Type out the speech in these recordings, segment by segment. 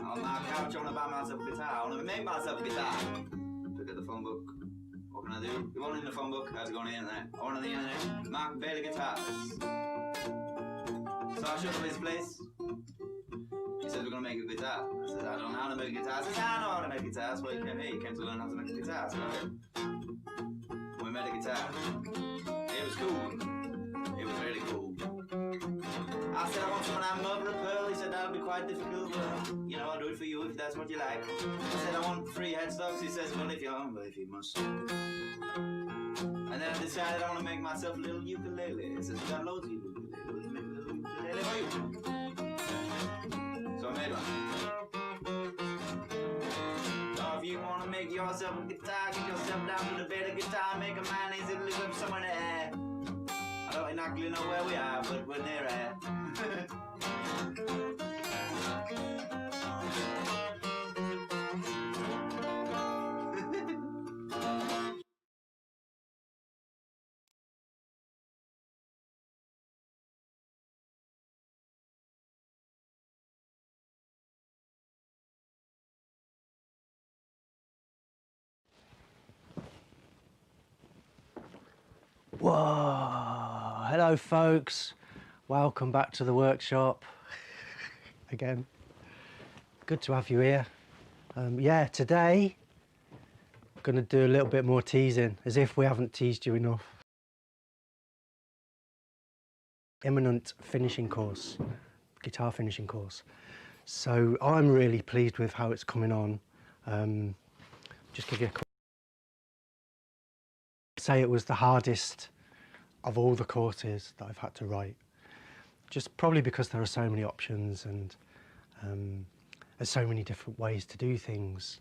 On my couch, I want to buy myself a guitar. I want to make myself a guitar. Look at the phone book. What can I do? You want in the phone book? How's it going on the internet? I want on the internet. Mark Bailey guitars. So I showed up his place. He said we're going to make a guitar. I said I don't know how to make a guitar. I said I know how to make guitars. Well, you came here. You came to learn how to make a guitar. So we made a guitar. It was cool. It was really cool. I said I want someone out mother of pearl. He said that'll be quite difficult, but you know, I'll do it for you if that's what you like. I said I want 3 headstocks. He says, well, if you're hungry, if you must. And then I decided I want to make myself a little ukulele. He says, we got loads of ukuleles. Make a little ukulele for you. So I made one. So if you want to make yourself a guitar, get yourself down to the bed of guitar, make a man easy to live up somewhere there. I don't exactly know where we are, but we're near it. Whoa, hello folks, welcome back to the workshop again. Good to have you here. Yeah, today I'm going to do a little bit more teasing, as if we haven't teased you enough. Imminent finishing course, guitar finishing course. So I'm really pleased with how it's coming on. Just give you a quick say it was the hardest of all the courses that I've had to write, just probably because there are so many options and there's so many different ways to do things.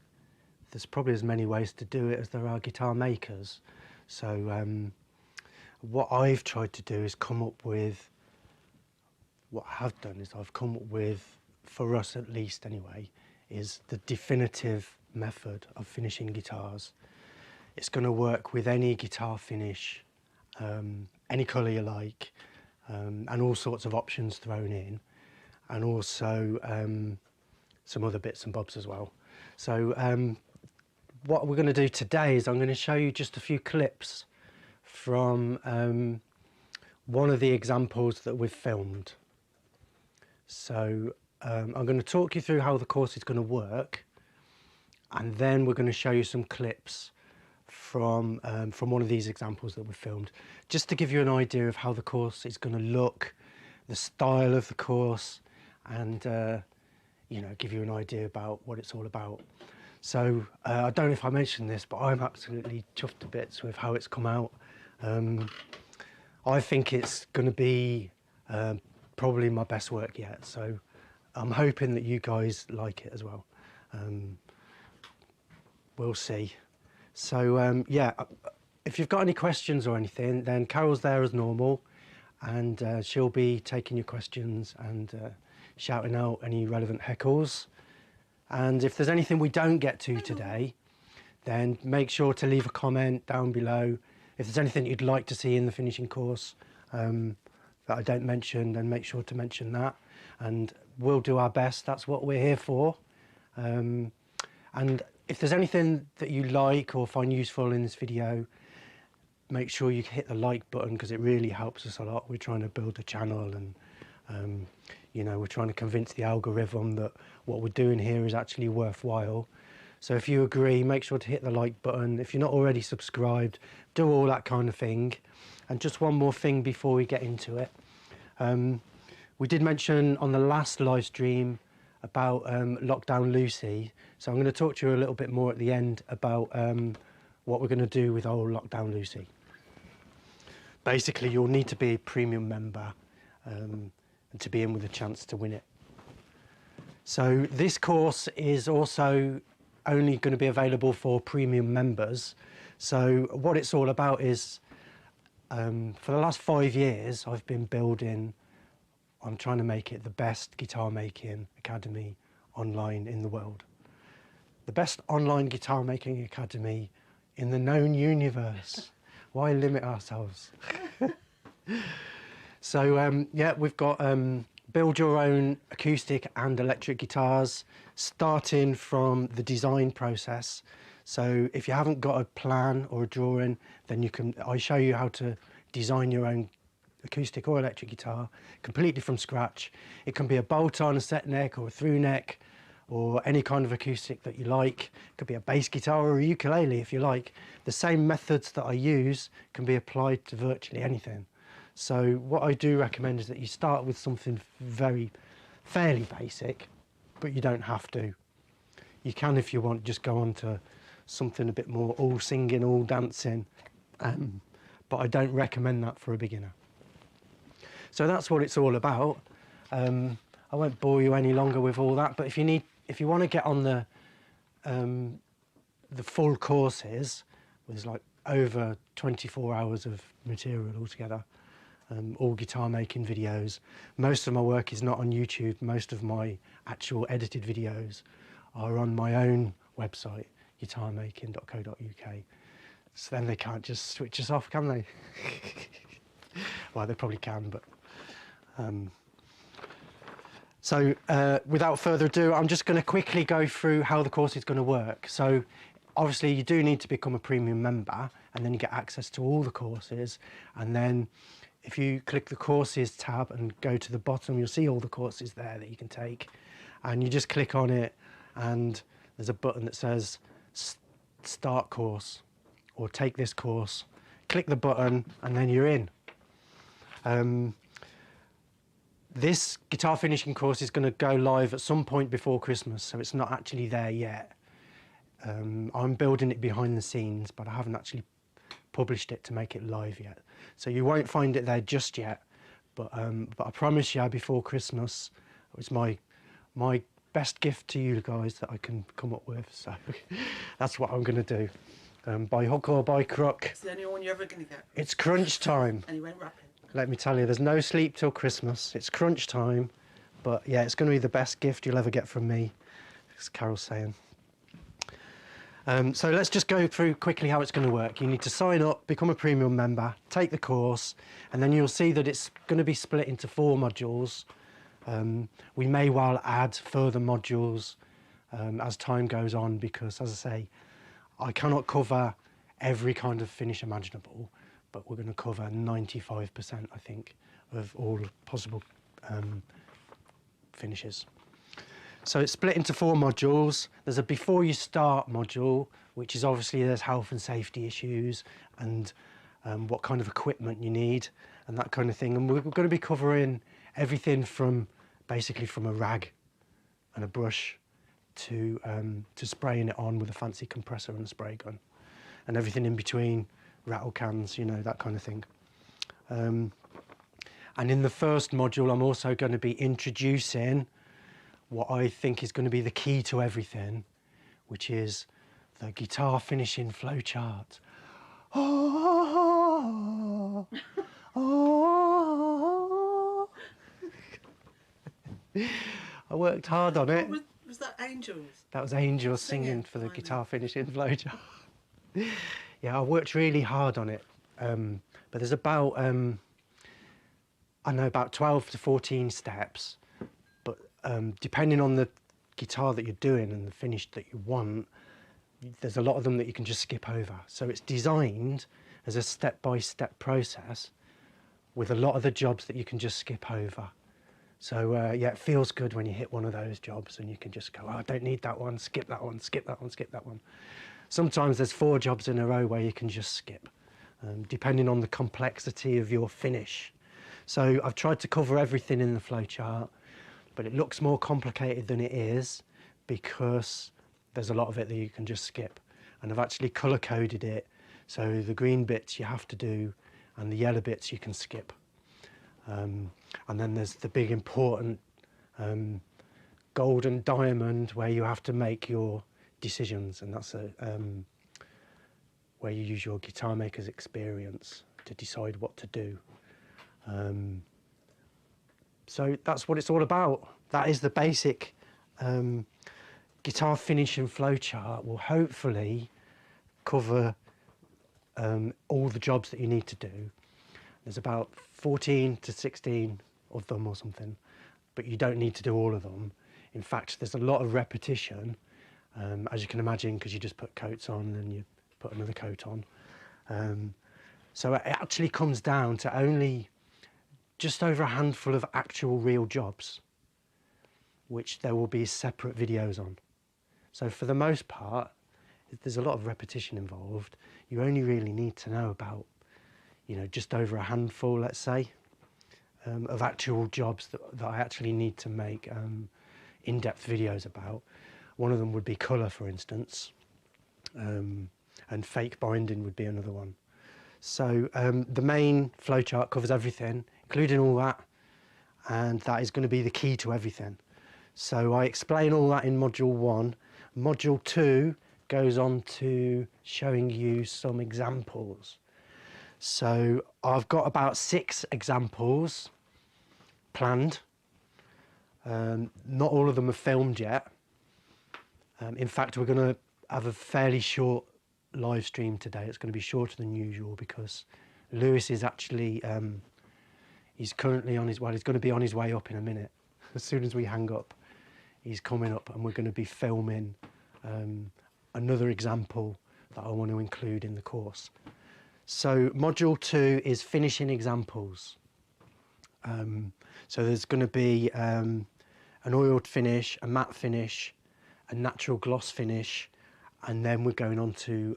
There's probably as many ways to do it as there are guitar makers. So what I've tried to do is come up with, what I have done is I've come up with, for us at least anyway, is the definitive method of finishing guitars. It's going to work with any guitar finish, any colour you like, and all sorts of options thrown in, and also some other bits and bobs as well. So what we're going to do today is I'm going to show you just a few clips from one of the examples that we've filmed. So I'm going to talk you through how the course is going to work, and then we're going to show you some clips from one of these examples that we filmed, just to give you an idea of how the course is going to look, the style of the course, and you know, give you an idea about what it's all about. So I don't know if I mentioned this, but I'm absolutely chuffed to bits with how it's come out. I think it's going to be probably my best work yet, so I'm hoping that you guys like it as well. We'll see. So yeah, if you've got any questions or anything, then Carol's there as normal, and she'll be taking your questions and shouting out any relevant heckles. And if there's anything we don't get to today, then make sure to leave a comment down below. If there's anything you'd like to see in the finishing course that I don't mention, then make sure to mention that, and we'll do our best. That's what we're here for. And if there's anything that you like or find useful in this video, make sure you hit the like button, because it really helps us a lot. We're trying to build a channel, and you know, we're trying to convince the algorithm that what we're doing here is actually worthwhile. So if you agree, make sure to hit the like button. If you're not already subscribed, do all that kind of thing. And just one more thing before we get into it. We did mention on the last live stream about Lockdown Lucy, so I'm going to talk to you a little bit more at the end about what we're going to do with old Lockdown Lucy. Basically, you'll need to be a premium member and to be in with a chance to win it. So this course is also only going to be available for premium members. So what it's all about is, for the last 5 years, I've been building I'm trying to make it the best guitar making academy online in the world. The best online guitar making academy in the known universe. Why limit ourselves? So yeah, we've got build your own acoustic and electric guitars, starting from the design process. So if you haven't got a plan or a drawing, then I show you how to design your own acoustic or electric guitar completely from scratch. It can be a bolt-on, a set neck or a through neck, or any kind of acoustic that you like. It could be a bass guitar or a ukulele if you like. The same methods that I use can be applied to virtually anything. So what I do recommend is that you start with something fairly basic, but you don't have to. You can, if you want, just go on to something a bit more all singing, all dancing, but I don't recommend that for a beginner. So that's what it's all about. I won't bore you any longer with all that, but if you want to get on the full courses, there's like over 24 hours of material altogether. All guitar making videos. Most of my work is not on YouTube. Most of my actual edited videos are on my own website, guitarmaking.co.uk. So then they can't just switch us off, can they? Well, they probably can, but... So without further ado, I'm just going to quickly go through how the course is going to work. So obviously you do need to become a premium member, and then you get access to all the courses. And then if you click the courses tab and go to the bottom, you'll see all the courses there that you can take. And you just click on it, and there's a button that says start course or take this course. Click the button and then you're in. This guitar finishing course is going to go live at some point before Christmas, so it's not actually there yet. I'm building it behind the scenes, but I haven't actually published it to make it live yet. So you won't find it there just yet, but I promise you before Christmas, it's my best gift to you guys that I can come up with. So that's what I'm going to do, by hook or by crook. It's the only one you're ever going to get. It's crunch time. And you won't wrap it. Let me tell you, there's no sleep till Christmas. It's crunch time, but yeah, it's going to be the best gift you'll ever get from me, as Carol's saying. So let's just go through quickly how it's going to work. You need to sign up, become a premium member, take the course, and then you'll see that it's going to be split into 4 modules. We may well add further modules as time goes on, because, as I say, I cannot cover every kind of finish imaginable, but we're going to cover 95%, I think, of all possible finishes. So it's split into 4 modules. There's a before you start module, which is obviously there's health and safety issues and what kind of equipment you need and that kind of thing. And we're going to be covering everything from basically from a rag and a brush to spraying it on with a fancy compressor and a spray gun, and everything in between, rattle cans, you know, that kind of thing. And in the first module, I'm also going to be introducing what I think is going to be the key to everything, which is the guitar finishing flowchart. Oh, oh. I worked hard on it. Was that Angels? That was Angels singing for the guitar finishing flowchart. Yeah, I worked really hard on it. But there's about, I know, about 12 to 14 steps. But depending on the guitar that you're doing and the finish that you want, there's a lot of them that you can just skip over. So it's designed as a step-by-step process with a lot of the jobs that you can just skip over. So yeah, it feels good when you hit one of those jobs and you can just go, oh, I don't need that one, skip that one, skip that one, skip that one. Sometimes there's 4 jobs in a row where you can just skip, depending on the complexity of your finish. So I've tried to cover everything in the flowchart, but it looks more complicated than it is because there's a lot of it that you can just skip. And I've actually colour-coded it, so the green bits you have to do and the yellow bits you can skip. And then there's the big important golden diamond where you have to make your decisions, and that's where you use your guitar maker's experience to decide what to do. So that's what it's all about. That is the basic guitar finish and flowchart. Will hopefully cover all the jobs that you need to do. There's about 14 to 16 of them or something, but you don't need to do all of them. In fact, there's a lot of repetition, as you can imagine, because you just put coats on and you put another coat on. So it actually comes down to only just over a handful of actual real jobs, which there will be separate videos on. So for the most part, there's a lot of repetition involved. You only really need to know about, just over a handful, let's say, of actual jobs that I actually need to make in-depth videos about. One of them would be colour, for instance, and fake binding would be another one. So the main flowchart covers everything, including all that, and that is going to be the key to everything. So I explain all that in Module 1. Module 2 goes on to showing you some examples. So I've got about 6 examples planned. Not all of them are filmed yet. In fact, we're going to have a fairly short live stream today. It's going to be shorter than usual because Lewis is actually, he's currently on his, he's going to be on his way up in a minute. As soon as we hang up, he's coming up and we're going to be filming another example that I want to include in the course. So Module 2 is finishing examples. So there's going to be an oiled finish, a matte finish, a natural gloss finish, and then we're going on to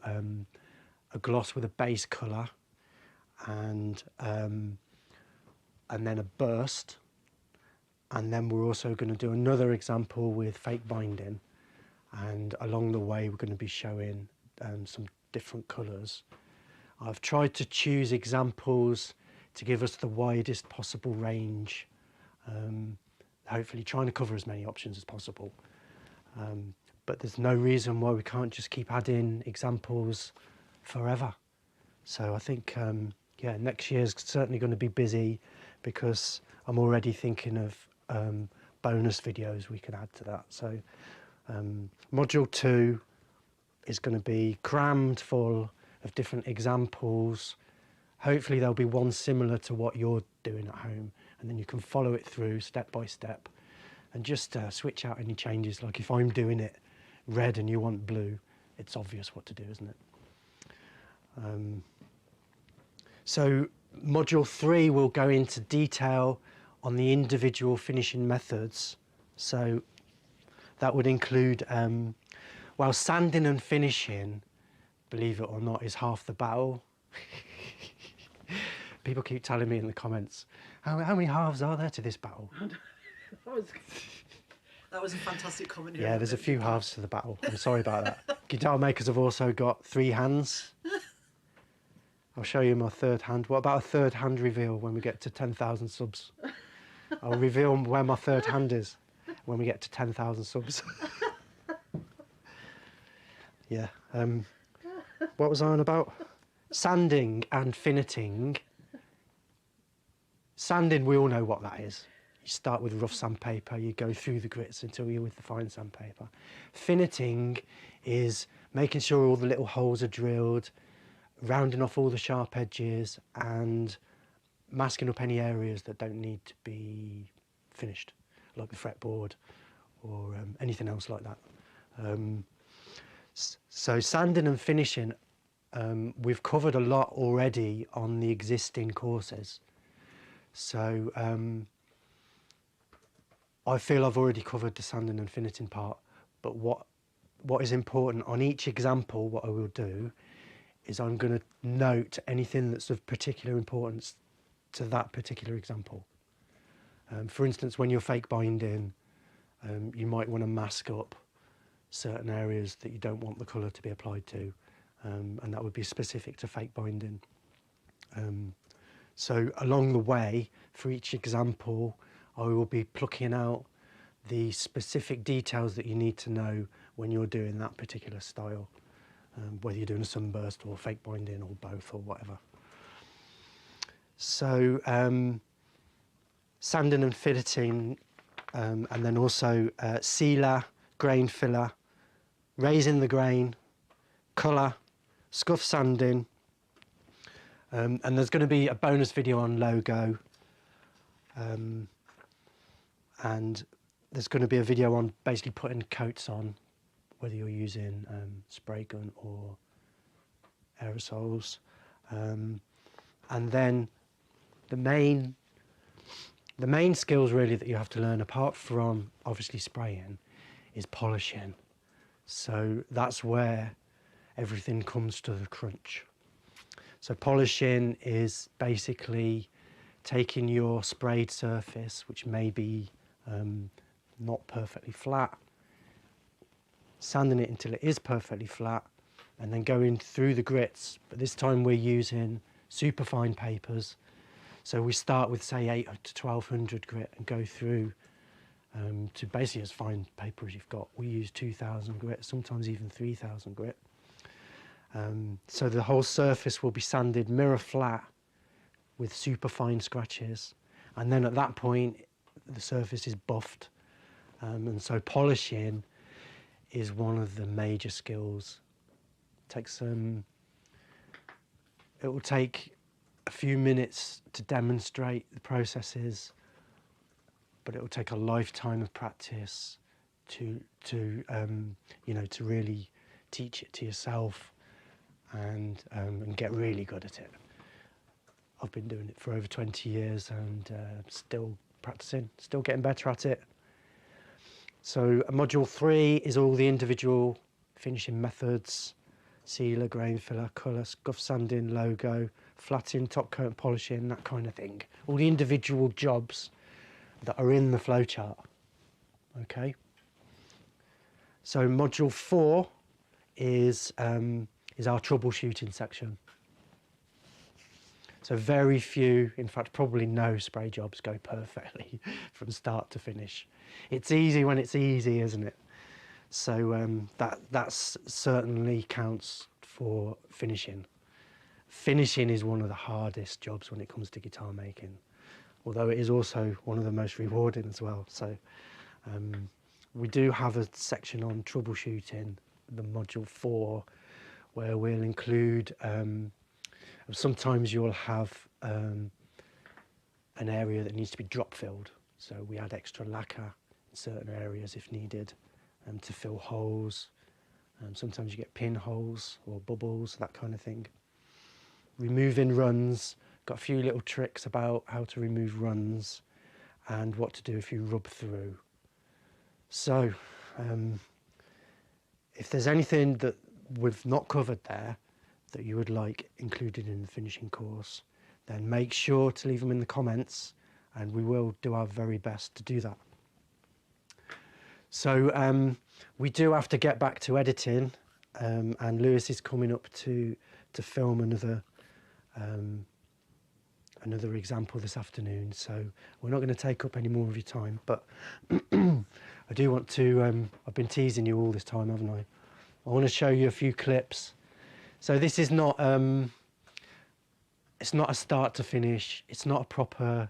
a gloss with a base colour, and then a burst, and then we're also going to do another example with fake binding, and along the way we're going to be showing some different colours. I've tried to choose examples to give us the widest possible range, hopefully trying to cover as many options as possible. But there's no reason why we can't just keep adding examples forever. So I think, yeah, next year's certainly going to be busy because I'm already thinking of bonus videos we can add to that. So Module 2 is going to be crammed full of different examples. Hopefully there'll be one similar to what you're doing at home, and then you can follow it through step by step and just switch out any changes. Like if I'm doing it red and you want blue, it's obvious what to do, isn't it? So Module 3 will go into detail on the individual finishing methods. So that would include, while sanding and finishing, believe it or not, is half the battle. People keep telling me in the comments, how many halves are there to this battle? That was a fantastic comment. Yeah, there's a few halves to the battle. I'm sorry about that. Guitar makers have also got 3 hands. I'll show you my third hand. What about a third hand reveal when we get to 10,000 subs? I'll reveal where my third hand is when we get to 10,000 subs. Yeah. What was I on about? Sanding and finiting. Sanding, we all know what that is. You start with rough sandpaper, you go through the grits until you're with the fine sandpaper. Finiting is making sure all the little holes are drilled, rounding off all the sharp edges and masking up any areas that don't need to be finished, like the fretboard or anything else like that. So sanding and finishing, we've covered a lot already on the existing courses. So I feel I've already covered the sanding and finishing part, but what is important on each example, what I will do is I'm going to note anything that's of particular importance to that particular example. For instance, when you're fake binding, you might want to mask up certain areas that you don't want the colour to be applied to, and that would be specific to fake binding. So along the way, for each example, I will be plucking out the specific details that you need to know when you're doing that particular style, whether you're doing a sunburst or fake binding or both or whatever. So sanding and filleting, and then also sealer, grain filler, raising the grain, colour, scuff sanding, and there's going to be a bonus video on logo, and there's going to be a video on basically putting coats on, whether you're using spray gun or aerosols, and then the main skills really that you have to learn, apart from obviously spraying, is polishing. So that's where everything comes to the crunch. So polishing is basically taking your sprayed surface, which may be not perfectly flat, sanding it until it is perfectly flat, and then going through the grits. But this time we're using superfine papers. So we start with, say, 800 to 1200 grit and go through to basically as fine paper as you've got. We use 2000 grit, sometimes even 3000 grit. So the whole surface will be sanded mirror flat with superfine scratches. And then at that point, the surface is buffed. And so polishing is one of the major skills. It will take a few minutes to demonstrate the processes, but it will take a lifetime of practice to really teach it to yourself and get really good at it. I've been doing it for over 20 years and still practicing, still getting better at it. So module 3 is all the individual finishing methods: sealer, grain filler, colour, scuff sanding, logo, flattening, top coat, polishing, that kind of thing. All the individual jobs that are in the flowchart. Okay. So module 4 is our troubleshooting section. So very few, in fact probably no spray jobs go perfectly from start to finish. It's easy when it's easy, isn't it? So that's certainly counts for finishing. Finishing is one of the hardest jobs when it comes to guitar making, although it is also one of the most rewarding as well. So we do have a section on troubleshooting, the module 4, where we'll include, sometimes you'll have an area that needs to be drop filled. So we add extra lacquer in certain areas if needed to fill holes. Sometimes you get pinholes or bubbles, that kind of thing. Removing runs, got a few little tricks about how to remove runs and what to do if you rub through. So if there's anything that we've not covered there that you would like included in the finishing course, then make sure to leave them in the comments and we will do our very best to do that. So we do have to get back to editing, and Lewis is coming up to film another example this afternoon, so we're not going to take up any more of your time, but I do want to, I've been teasing you all this time, haven't I? I want to show you a few clips. So this is not, it's not a start to finish, it's not a proper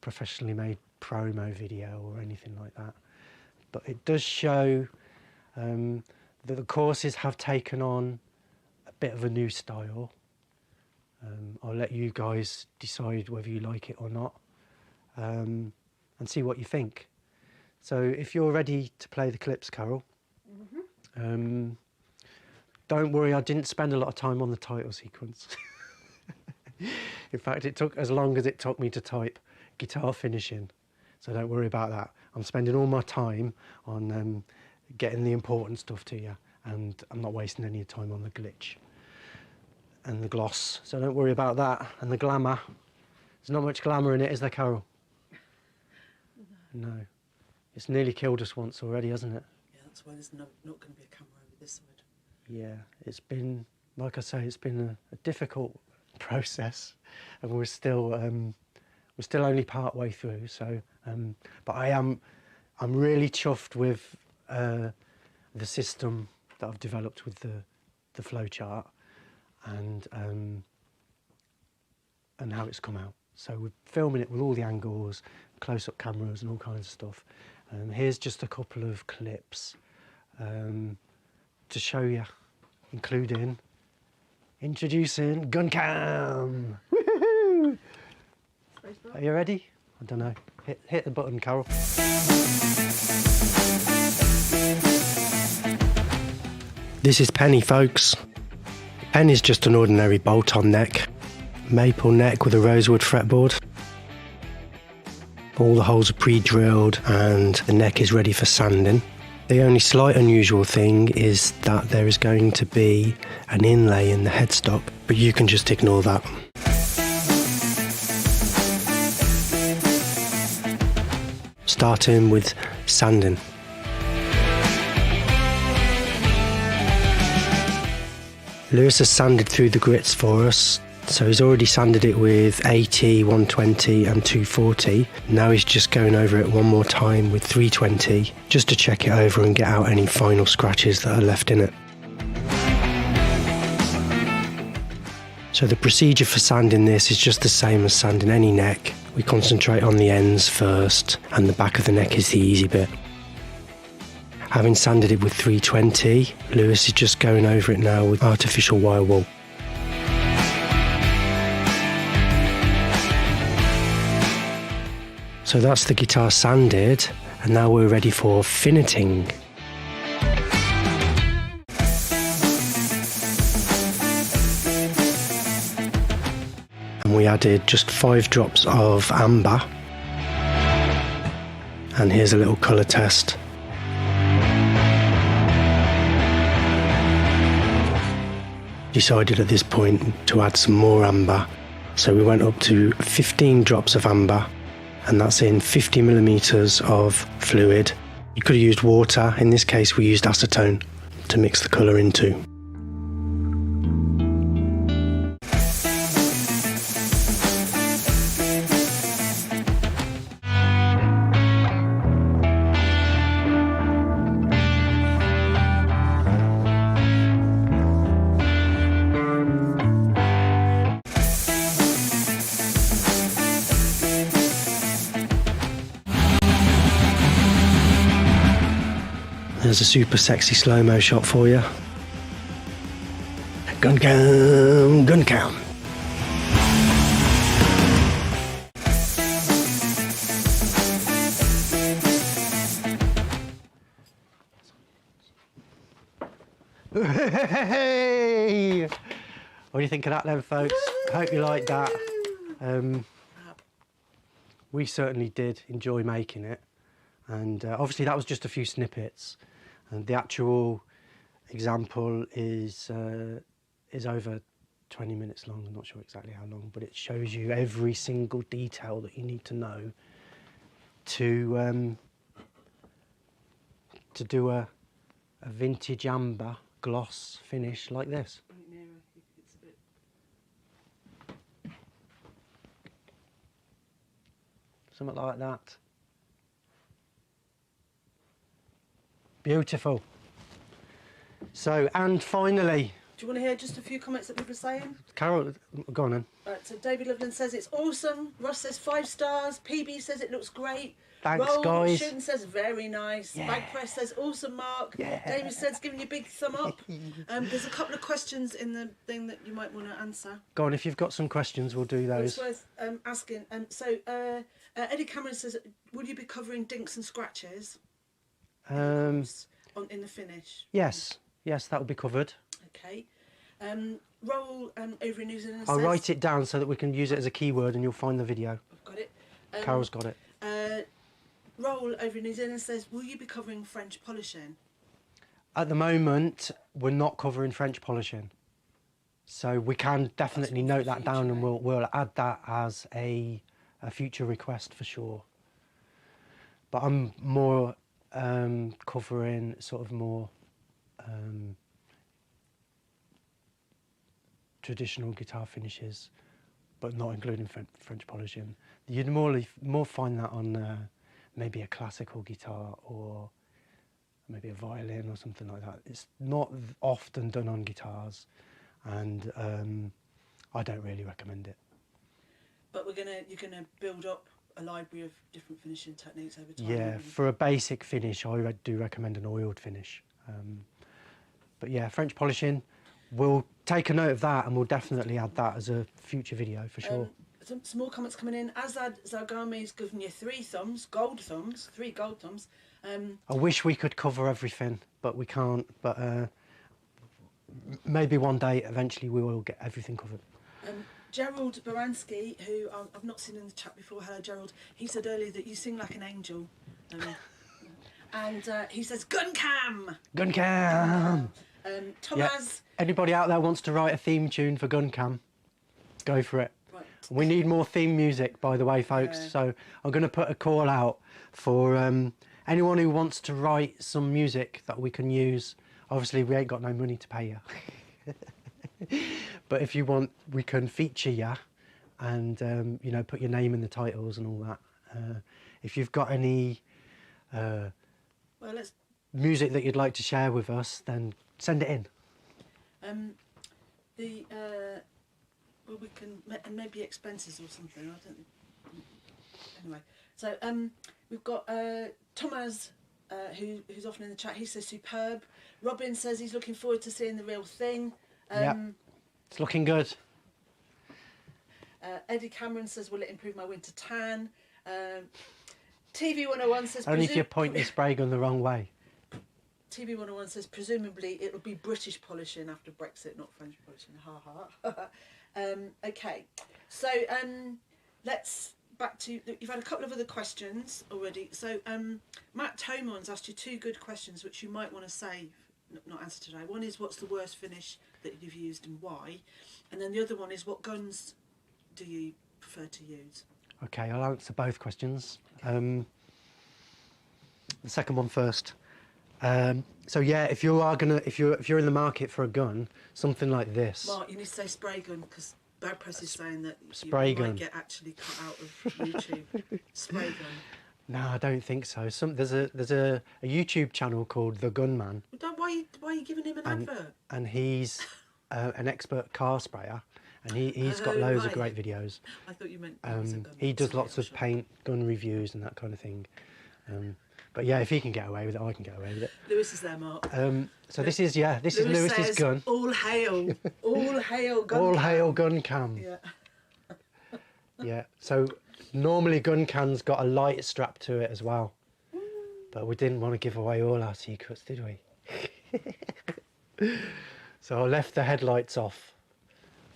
professionally made promo video or anything like that, but it does show that the courses have taken on a bit of a new style. I'll let you guys decide whether you like it or not, and see what you think. So if you're ready to play the clips, Carol, don't worry, I didn't spend a lot of time on the title sequence. In fact, it took as long as it took me to type guitar finishing, so don't worry about that. I'm spending all my time on getting the important stuff to you, and I'm not wasting any time on the glitch and the gloss, so don't worry about that. And the glamour, there's not much glamour in it, is there, Carol? No. It's nearly killed us once already, hasn't it? Yeah, that's why there's not going to be a camera over this side. Yeah, it's been, like I say, it's been a difficult process, and we're still only part way through. So, but I'm really chuffed with the system that I've developed with the flowchart and how it's come out. So we're filming it with all the angles, close-up cameras and all kinds of stuff. Here's just a couple of clips to show you, including introducing gun cam. Woohoo! Are you ready? I don't know. Hit the button, Carol. This is Penny, folks. Penny's just an ordinary bolt-on neck. Maple neck with a rosewood fretboard. All the holes are pre-drilled and the neck is ready for sanding. The only slight unusual thing is that there is going to be an inlay in the headstock, but you can just ignore that. Starting with sanding. Lewis has sanded through the grits for us, so he's already sanded it with 80, 120 and 240. Now he's just going over it one more time with 320 just to check it over and get out any final scratches that are left in it. So the procedure for sanding this is just the same as sanding any neck. We concentrate on the ends first and the back of the neck is the easy bit. Having sanded it with 320, Lewis is just going over it now with artificial wire wool. So that's the guitar sanded, and now we're ready for finneting. And we added just 5 drops of amber. And here's a little colour test. Decided at this point to add some more amber, so we went up to 15 drops of amber, and that's in 50 millimeters of fluid. You could have used water. In this case we used acetone to mix the colour into. There's a super sexy slow-mo shot for you. Gun cam, gun cam. Hey! What do you think of that then, folks? Hope you liked that. We certainly did enjoy making it. And obviously that was just a few snippets, and the actual example is over 20 minutes long. I'm not sure exactly how long, but it shows you every single detail that you need to know to do a vintage amber gloss finish like this. Something like that. Beautiful. So, and finally... Do you want to hear just a few comments that people are saying? Carol, go on then. Right, so David Loveland says it's awesome. Ross says 5 stars. PB says it looks great. Thanks, Roll guys. Shooting says very nice. Yeah. Bag Press says awesome, Mark. Yeah. David says giving you a big thumb up. There's a couple of questions in the thing that you might want to answer. Go on, if you've got some questions, we'll do those. It's worth asking. Eddie Cameron says, will you be covering dinks and scratches in the finish? Yes, that will be covered. Okay. Roll over in New Zealand I'll says, write it down so that we can use it as a keyword and you'll find the video. I've got it. Carol's got it. Roll over in New Zealand says, will you be covering French polishing? At the moment, we're not covering French polishing. So we can definitely note that down, and we'll add that as a future request for sure. But I'm more covering sort of more traditional guitar finishes, but not including French polishing. You'd more find that on maybe a classical guitar or maybe a violin or something like that. It's not often done on guitars, and I don't really recommend it. But you're gonna build up a library of different finishing techniques over time. Yeah, for a basic finish, I do recommend an oiled finish. But yeah, French polishing, we'll take a note of that and we'll definitely add that as a future video for sure. Some more comments coming in. Azad Zagami's given you 3 thumbs, 3 gold thumbs. I wish we could cover everything, but we can't. But maybe one day, eventually, we will get everything covered. Gerald Baranski, who I've not seen in the chat before, hello Gerald, he said earlier that you sing like an angel. And he says, gun cam! Gun cam! Thomas... Yeah. Anybody out there wants to write a theme tune for Gun Cam, go for it. Right. We need more theme music, by the way, folks. Yeah. So I'm going to put a call out for anyone who wants to write some music that we can use. Obviously, we ain't got no money to pay you. But if you want, we can feature you and, you know, put your name in the titles and all that. If you've got any music that you'd like to share with us, then send it in. Well, we can, and maybe expenses or something, I don't know. Anyway, so we've got Thomas, who's often in the chat, he says superb. Robin says he's looking forward to seeing the real thing. Yeah, it's looking good. Eddie Cameron says, will it improve my winter tan? TV 101 says... Only if you point your spray gun the wrong way. TV 101 says, presumably it'll be British polishing after Brexit, not French polishing. Ha ha. Okay, so let's back to... You've had a couple of other questions already. So Matt Tomon's asked you 2 good questions which you might want to save, not answer today. One is, what's the worst finish that you've used and why? And then the other one is, what guns do you prefer to use? Okay, I'll answer both questions. The second one first. So yeah, if you're in the market for a gun, something like this. Mark, you need to say spray gun because Bad Press is saying that spray you gun might get actually cut out of YouTube. Spray gun. No, I don't think so. There's a YouTube channel called The Gunman. Why are you giving him an advert? And he's an expert car sprayer, and he's got loads of great videos. I thought you meant he does lots of paint gun reviews and that kind of thing. But yeah, if he can get away with it, I can get away with it. Lewis is there, Mark. So this is Lewis's gun. All hail, all hail gun. All cam. hail gun cam. Yeah. Yeah. So normally gun cam's got a light strap to it as well, but we didn't want to give away all our secrets, did we? So I left the headlights off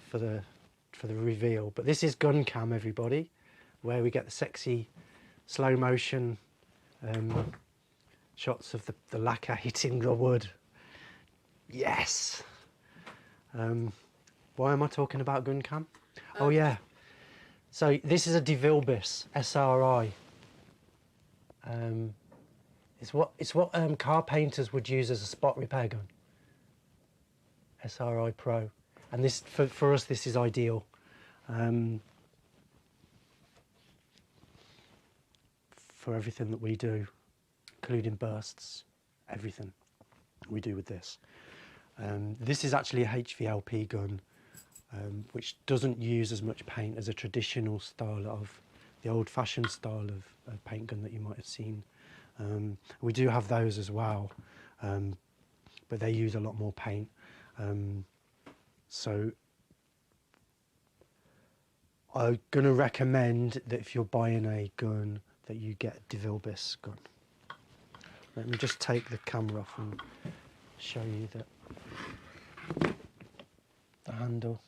for the reveal. But this is gun cam, everybody, where we get the sexy slow motion shots of the lacquer hitting the wood. Yes. Why am I talking about gun cam? Oh yeah. So this is a DeVilbiss SRI. It's what car painters would use as a spot repair gun. SRI Pro, and this for us this is ideal. For everything that we do, including bursts, everything we do with this. This is actually a HVLP gun, which doesn't use as much paint as a traditional style of, the old-fashioned style of paint gun that you might have seen. We do have those as well, but they use a lot more paint. So I'm going to recommend that if you're buying a gun, that you get a DeVilbiss gun. Let me just take the camera off and show you the handle.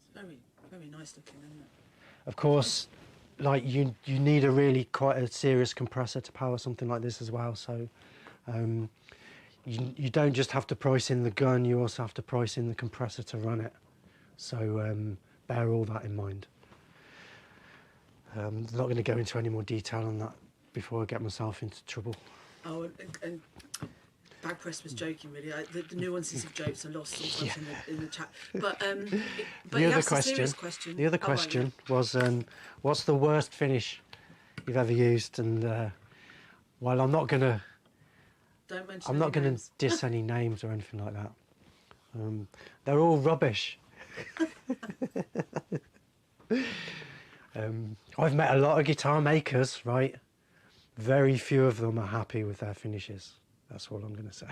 It's very, very nice looking, isn't it? Of course, like you need a really quite a serious compressor to power something like this as well. So you don't just have to price in the gun, you also have to price in the compressor to run it. So bear all that in mind. I'm not going to go into any more detail on that before I get myself into trouble. Oh, and Bad Press was joking, really. The nuances of jokes are lost sometimes in the chat. But The other question was, what's the worst finish you've ever used? And while I'm not going to diss any names or anything like that. They're all rubbish. I've met a lot of guitar makers, right? Very few of them are happy with their finishes. That's all I'm going to say.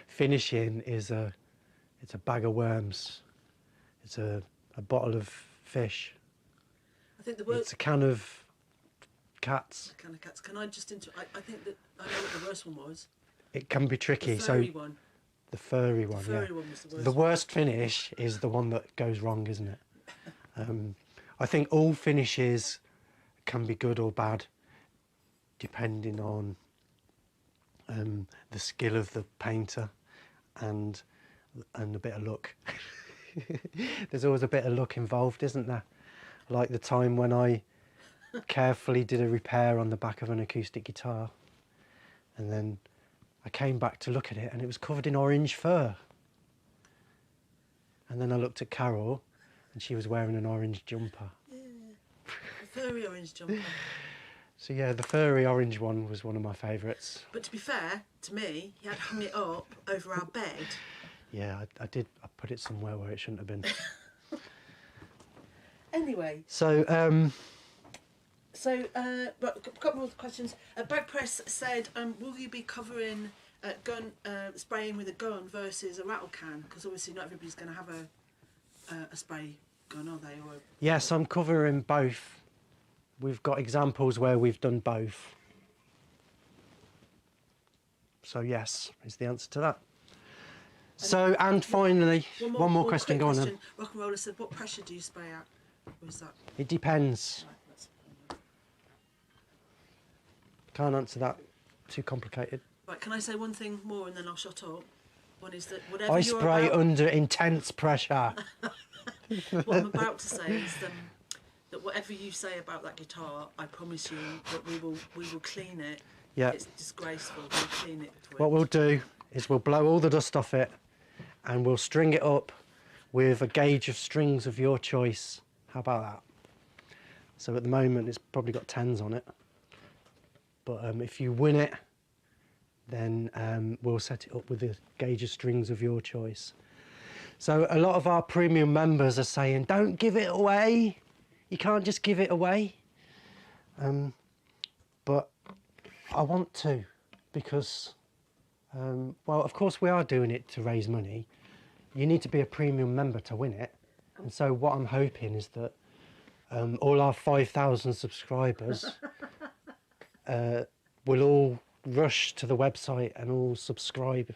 Finishing is it's a bag of worms. It's a bottle of fish. I think the word... It's a can of cats. A can of cats. Can I just I think that I know what the worst one was. It can be tricky. The furry so one. The furry one, The furry yeah. one was the worst. The worst finish is the one that goes wrong, isn't it? I think all finishes can be good or bad, depending on the skill of the painter and a bit of luck. There's always a bit of luck involved, isn't there? Like the time when I carefully did a repair on the back of an acoustic guitar, and then I came back to look at it and it was covered in orange fur. And then I looked at Carol and she was wearing an orange jumper. Yeah, the furry orange jumper. So yeah, the furry orange one was one of my favourites. But to be fair to me, he had hung it up over our bed. Yeah, I did. I put it somewhere where it shouldn't have been. Anyway. So, but a couple more questions. Bag Press said, will you be covering spraying with a gun versus a rattle can? Because obviously not everybody's going to have a spray gun, are they? Or yes, I'm covering both. We've got examples where we've done both. So yes, is the answer to that. So, and finally, one more question, go on then. Rock and Roller said, what pressure do you spray at? What is that? It depends. Can't answer that, too complicated. Right, can I say one thing more and then I'll shut up? One is that whatever I you're spray about, under intense pressure. what I'm about to say is that whatever you say about that guitar, I promise you that we will clean it. Yeah. It's disgraceful. We'll clean it. What we'll do is we'll blow all the dust off it and we'll string it up with a gauge of strings of your choice. How about that? So at the moment it's probably got 10s on it. But if you win it, then we'll set it up with a gauge of strings of your choice. So a lot of our premium members are saying, don't give it away. You can't just give it away. But I want to, because, well, of course we are doing it to raise money. You need to be a premium member to win it. And so what I'm hoping is that all our 5,000 subscribers will all rush to the website and all subscribe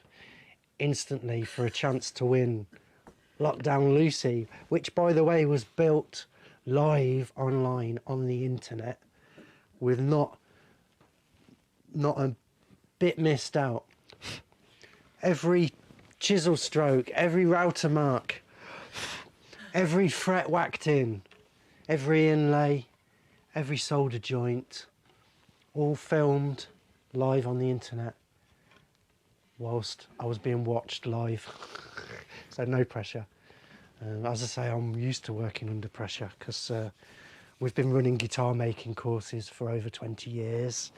instantly for a chance to win Lockdown Lucy, which, by the way, was built live online on the internet with not a bit missed out. Every chisel stroke, every router mark, every fret whacked in, every inlay, every solder joint, all filmed live on the internet whilst I was being watched live. So no pressure. As I say, I'm used to working under pressure because we've been running guitar making courses for over 20 years.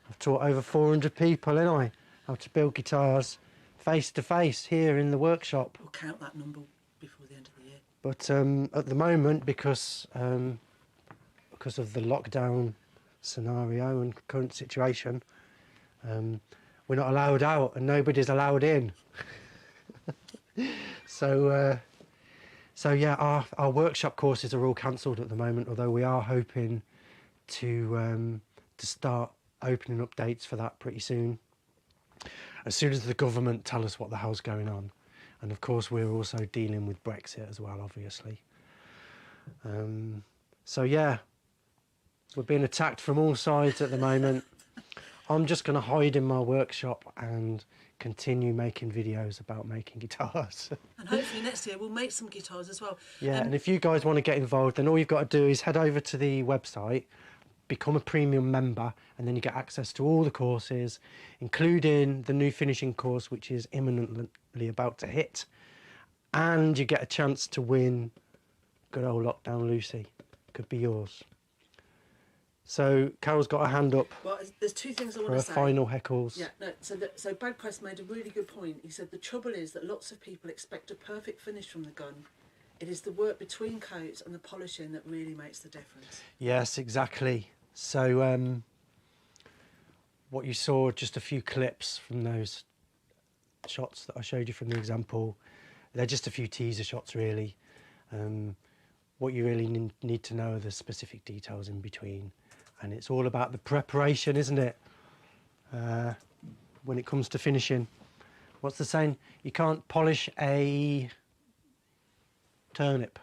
I've taught over 400 people, haven't I, how to build guitars face to face here in the workshop. We'll count that number before the end of the year. But at the moment, because of the lockdown scenario and current situation, we're not allowed out and nobody's allowed in. So yeah, our workshop courses are all cancelled at the moment, although we are hoping to start opening up dates for that pretty soon, as soon as the government tell us what the hell's going on. And of course we're also dealing with Brexit as well, obviously. So yeah, we're being attacked from all sides at the moment. I'm just going to hide in my workshop and continue making videos about making guitars. And hopefully next year we'll make some guitars as well. Yeah, and if you guys want to get involved, then all you've got to do is head over to the website, become a premium member, and then you get access to all the courses, including the new finishing course, which is imminently about to hit. And you get a chance to win good old Lockdown Lucy. Could be yours. So Carol's got her hand up. Well, there's two things I want for to her say. final heckles. Yeah, no. So Bag Press made a really good point. He said the trouble is that lots of people expect a perfect finish from the gun, it is the work between coats and the polishing that really makes the difference. Yes, exactly. So what you saw, just a few clips from those shots that I showed you from the example, they're just a few teaser shots really. What you really need to know are the specific details in between, and it's all about the preparation, isn't it? When it comes to finishing. What's the saying? You can't polish a turnip.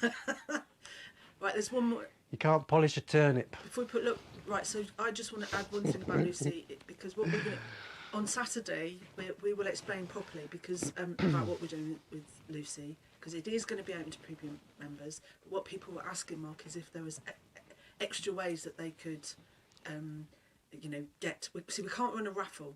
Right, there's one more. You can't polish a turnip. Before we put, look, right, so I just want to add one thing about Lucy, because what we're going to, on Saturday, we will explain properly because about what we're doing with Lucy, because it is going to be open to premium members. But what people were asking, Mark, is if there was extra ways that they could, you know, get. See, we can't run a raffle.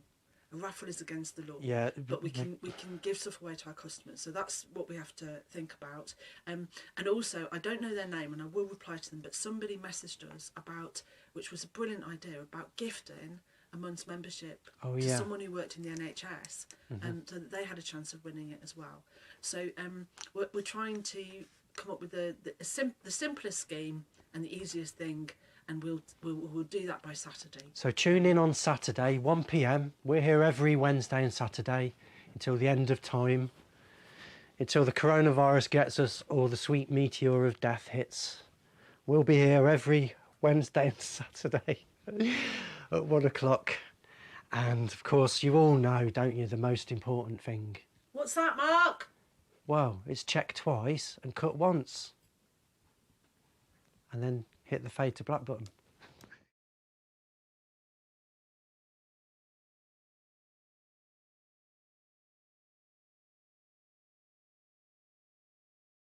A raffle is against the law. Yeah. But we can give stuff away to our customers. So that's what we have to think about. And also, I don't know their name, and I will reply to them. But somebody messaged us about, which was a brilliant idea, about gifting a month's membership to someone who worked in the NHS, so that they had a chance of winning it as well. So we're trying to come up with the simplest scheme and the easiest thing, and we'll do that by Saturday. So tune in on Saturday, 1 p.m. We're here every Wednesday and Saturday until the end of time, until the coronavirus gets us or the sweet meteor of death hits. We'll be here every Wednesday and Saturday at 1 o'clock. And of course, you all know, don't you, the most important thing? What's that, Mark? Well, it's check twice and cut once. And then hit the fade to black button.